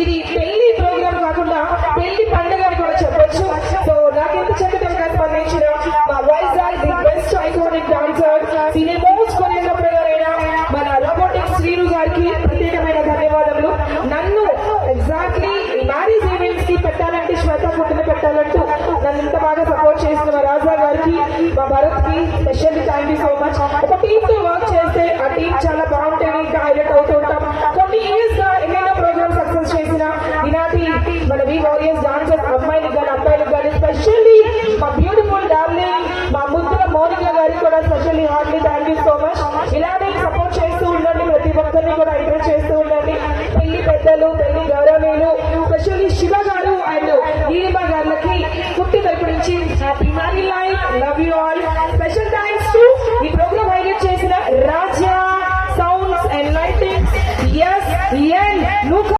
ఇది పెళ్లి ప్రోగ్రామ్ కాకుండా పెళ్లి పండుగ అని కూడా చెప్పొచ్చు. సో నాకెంత చక్కగా స్పందించిన మా Vizag the best iconic dancer cinemas choreographer అయిన మన రోబోటిక్ శ్రీను గారికి ప్రత్యేకమైన ధన్యవాదములు. నన్ను ఎగ్జాక్ట్లీ మ్యారేజ్ ఈవెంట్స్ కి పెట్టాలంటే శ్వేత పుట్టిన పెట్టాలంటూ నన్ను ఇంత బాగా సపోర్ట్ చేసిన మా రాజా గారికి, మా భరత్ కి specially thank you so much. ఒక టీమ్ తో వర్క్ చేస్తే ఆ టీమ్ చాలా బాగుంటుంది, ఇంకా హైలైట్ అవుతూ ఉంటాం. కొన్ని ఇయర్స్ గా ఎన్నెన్నో ప్రోగ్రామ్ సక్సెస్ చేసిన ఈనాటి మన వి వారియర్స్ డాన్సర్స్ అమ్మాయిలకు కానీ అబ్బాయిలకు కానీ స్పెషల్లీ మా బ్యూటిఫుల్ డార్లింగ్ మా ముద్దుల మౌనిక గారికి కూడా specially heartily thank you so much. ఇలానే సపోర్ట్ చేస్తూ ఉండండి, ప్రతి ఒక్కరిని కూడా ఎంకరేజ్ చేస్తూ ఉండండి. పెళ్లి పెద్దలు, పెళ్లి గౌరవనీయులు, స్పెషల్లీ శివ గారు అండ్ నీలిమ గారికి పుట్టి తరపు నుంచి happy marry life, love you all.